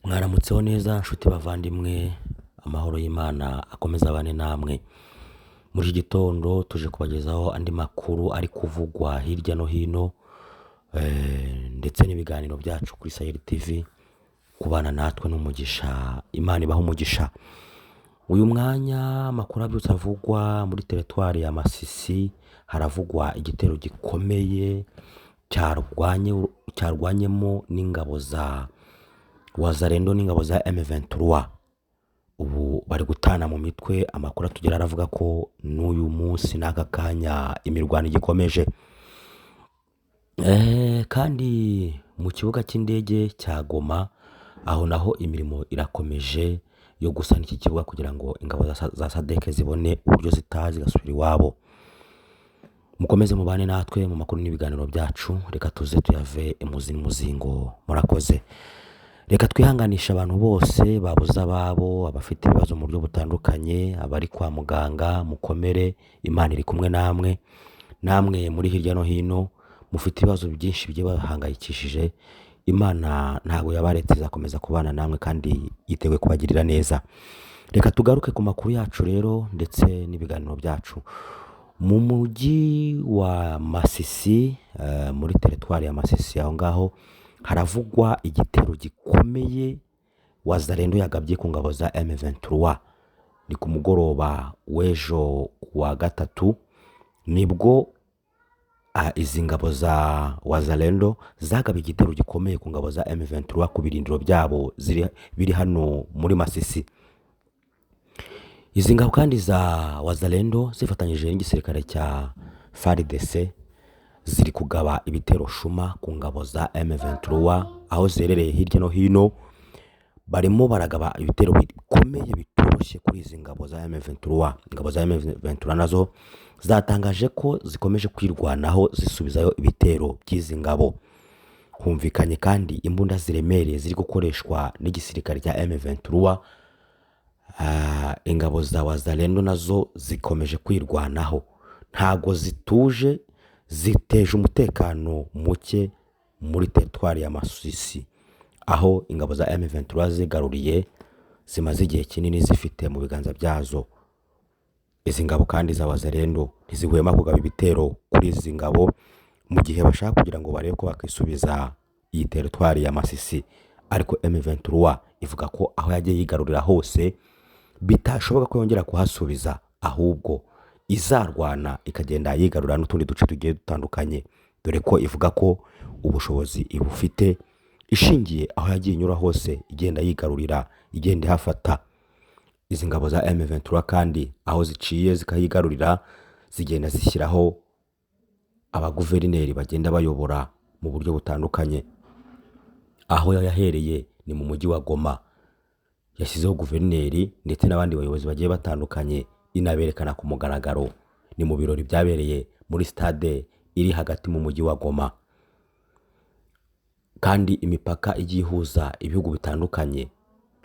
Mwaramutseho neza nshuti bavandimwe, amahoro y'Imana akomeza abane namwe. Muri iki gitondo tuje kubagezaho andi makuru ari kuvugwa hirya no hino, ndetse n'ibiganiro byacu kuri Sahel TV. Kubana natwe n'umugisha, Imana ibaha umugisha. Uyu mwanya amakuru abyutse avugwa muri teritwari ya Masisi, haravugwa igitero gikomeye cyarwanyemo n'ingabo za Wazalendo n'ingabo za M23. Ubu bari gutana mu mitwe, amakuru atugera aravuga ko n'uyu munsi n'aka kanya imirwano igikomeje. Kandi mu kibuga cy'indege cya Goma, aho naho imirimo irakomeje yo gusana iki kibuga kugira ngo ingabo za SADC zibone uburyo zitaha zigasubira iwabo. Mukomeze mubane natwe mu makuru n'ibiganiro byacu, reka tuze tuyave imuzi n'umuzingo. Murakoze. Reka twihanganisha abantu bose babuze ababo, abafite ibibazo mu buryo butandukanye, abari kwa muganga, mukomere, Imana iri kumwe namwe. Namwe muri hirya no hino mufite ibibazo byinshi bigiye bahangayikishije, Imana ntabwo yabaretse, izakomeza kubana namwe kandi yiteguye kubagirira neza. Reka tugaruke ku makuru yacu rero ndetse n'ibiganiro byacu. Mu mujyi wa Masisi, muri teritwari ya Masisi, aho ngaho haravugwa igitero gikomeye Wazalendo yagabye ku ngabo za M23. Ni ku mugoroba w'ejo wa gatatu nibwo izi ngabo za Wazalendo zagabye igitero gikomeye ku ngabo za M23 ku birindiro byabo biri hano muri Masisi. Izi ngabo kandi za Wazalendo zifatanyije n'igisirikare cya FARDC ziri kugaba ibitero shuma ku ngabo za M23 aho zerereye hirya no hino. Barimo baragaba ibitero bikomeye bitoroshye kuri izi ngabo za M23. Ingabo za M23 nazo zatangaje ko zikomeje kwirwanaho zisubizayo ibitero by'izi ngabo. Humvikanye kandi imbunda ziremereye ziri gukoreshwa n'igisirikare cya M23. Ingabo za Wazalendo nazo zikomeje kwirwanaho, ntago zituje, ziteje umutekano muke muri teritwari ya Masisi, aho ingabo za M23 zigaruriye zimaze igihe kinini zifite mu biganza byazo. Izi ngabo kandi za Wazalendo ntizihwema kugaba ibitero kuri izi ngabo mu gihe bashaka kugira ngo barebe ko bakisubiza iyi teritwari ya Masisi. Ariko M23 ivuga ko aho yagiye yigarurira hose bitashoboka ko yongera kuhasubiza, ahubwo izarwana ikagenda yigarura n'utundi duce tugiye dutandukanye, dore ko ivuga ko ubushobozi ibufite, ishingiye aho yagiye inyura hose igenda yigarurira, igenda ihafata. Izi ngabo za M23 kandi aho ziciye zikayigarurira zigenda zishyiraho abaguverineri bagenda bayobora mu buryo butandukanye. Aho yahereye ni mu mujyi wa Goma, yashyizeho guverineri ndetse n'abandi bayobozi bagiye batandukanye, inaberekana ku mugaragaro. Ni mu birori byabereye muri stade iri hagati mu mujyi wa Goma. Kandi imipaka igihuza ibihugu bitandukanye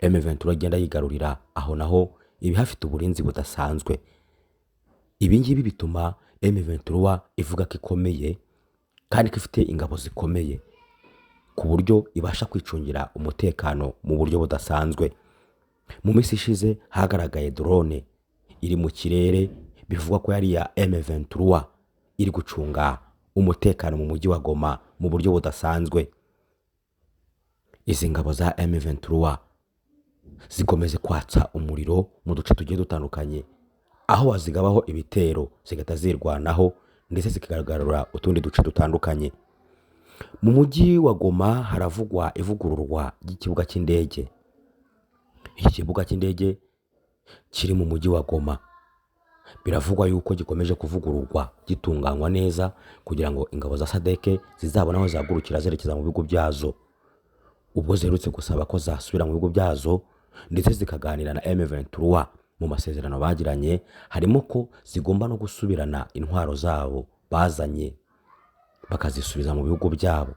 M23 agenda yigarurira, aho naho ibihafite uburinzi budasanzwe. Ibi ngibi bituma M23 ivuga ko ikomeye kandi ko ifite ingabo zikomeye ku buryo ibasha kwicungira umutekano mu buryo budasanzwe. Mu minsi ishize hagaragaye drone iri mu kirere, bivugwa ko yari ya M23 iri gucunga umutekano mu mujyi wa Goma mu buryo budasanzwe. Izi ngabo za M23 zikomeze kwatsa umuriro mu duce tugiye dutandukanye, aho wazigabaho ibitero zigata zirwanaho ndetse zikagarura utundi duce dutandukanye. Mu mujyi wa Goma haravugwa ivugururwa ry'ikibuga cy'indege. Iki kibuga cy'indege kiri mu mujyi wa Goma biravugwa yuko gikomeje kuvugururwa, gitunganywa neza kugira ngo ingabo za SADC zizabona aho zagurukira zerekeza mu bigo byazo. Ubwo zerutse gusaba ko zasubira mu bigo byazo ndetse zikaganira na M23 mu masezerano bagiranye, harimo ko zigomba no gusubirana intwaro zabo bazanye bakazisubiza mu bihugu byabo.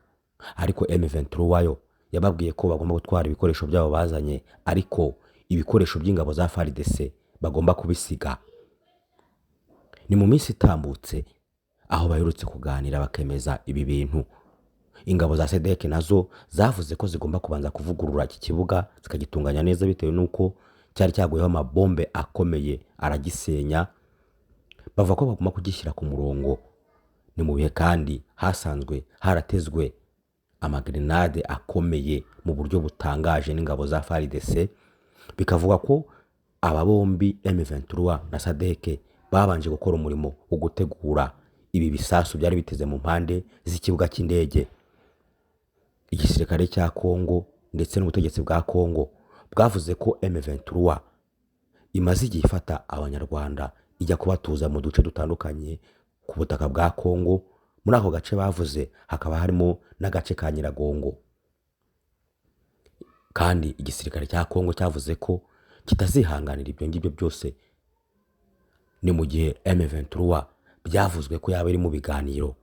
Ariko M23 yo yababwiye ko bagomba gutwara ibikoresho byabo bazanye, ariko ibikoresho by'ingabo za FARDC bagomba kubisiga. Ni mu minsi itambutse aho baherutse kuganira bakemeza ibi bintu. ingabo za SADC nazo zavuze ko zigomba kubanza kuvugurura iki kibuga zikagitunganya neza bitewe n'uko cyari cyaguyeho amabombe akomeye aragisenya. Bavuga ko bagomba kugishyira ku murongo. Ni mu bihe kandi hasanzwe haratezwe amagrenade akomeye mu buryo butangaje n'ingabo za FARDC. Bikavuga ko aba bombi M23 na SADC babanje gukora umurimo wo gutegura ibi bisasu byari biteze mu mpande z'ikibuga cy'indege. Igisirikare cya Kongo ndetse n'ubutegetsi bwa Kongo bwavuze ko M23 imaze igihe ifata abanyarwanda ijya kubatuza mu duce dutandukanye ku butaka bwa Kongo. Muri ako gace bavuze hakaba harimo n'agace ka Nyiragongo, kandi igisirikare cya Kongo cyavuze ko kitazihanganira ibyo ngibyo byose. Ni mu gihe M23 byavuzwe ko yaba iri mu biganiro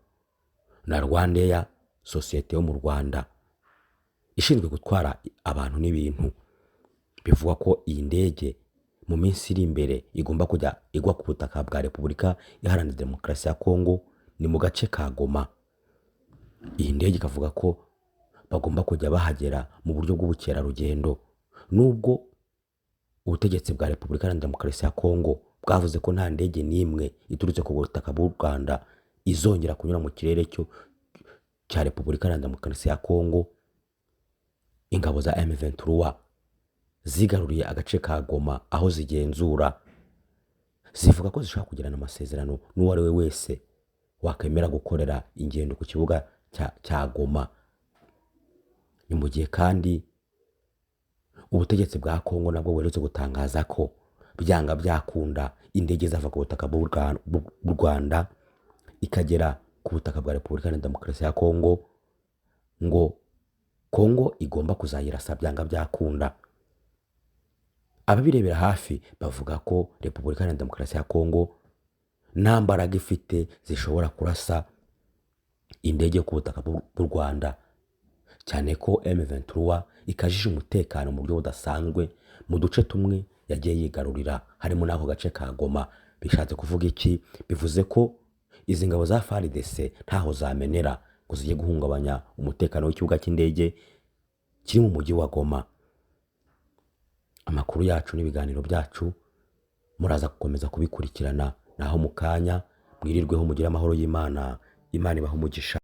na Rwandair, sosiyete yo mu Rwanda ishinzwe gutwara abantu n'ibintu. Bivuga ko iyi ndege mu minsi iri imbere igomba kujya igwa ku butaka bwa Repubulika Iharanira Demokarasi ya Kongo, ni mu gace ka Goma. Iyi ndege ikavuga ko bagomba kujya bahagera mu buryo bw'ubukerarugendo, nubwo ubutegetsi bwa Repubulika Iharanira Demokarasi ya Kongo bwavuze ko nta ndege n'imwe iturutse ku butaka bw'u Rwanda izongera kunyura mu kirere cya Repubulika Iharanira Demokarasi ya Kongo. Ingabo za M23 zigaruriye agace ka Goma aho zigenzura, zivuga ko zishobora kugirana amasezerano n'uwo ari we wese wakemera gukorera ingendo ku kibuga cya Goma. Ni mu gihe kandi ubutegetsi bwa Kongo nabwo buherutse gutangaza ko byanga byakunda indege zava ku butaka bw'u Rwanda ikagera ku butaka bwa Repubulika Iharanira Demokarasi ya Kongo, ngo Kongo igomba kuzayirasa byanga byakunda. Ababirebera hafi bavuga ko Repubulika Iharanira Demokarasi ya Kongo nta mbaraga ifite zishobora kurasa indege ku butaka bw'u Rwanda, cyane ko M23 ikajije umutekano mu buryo budasanzwe mu duce tumwe yagiye yigarurira, harimo n'ako gace ka Goma. Bishatse kuvuga iki? Bivuze ko izi ngabo za FARDC ntaho zamenera ngo zijye guhungabanya umutekano w'ikibuga cy'indege kiri mu mujyi wa Goma. Amakuru yacu n'ibiganiro byacu muraza gukomeza kubikurikirana, naho mu kanya mwirirweho, mugire amahoro y'Imana. Imana ibahe umugisha.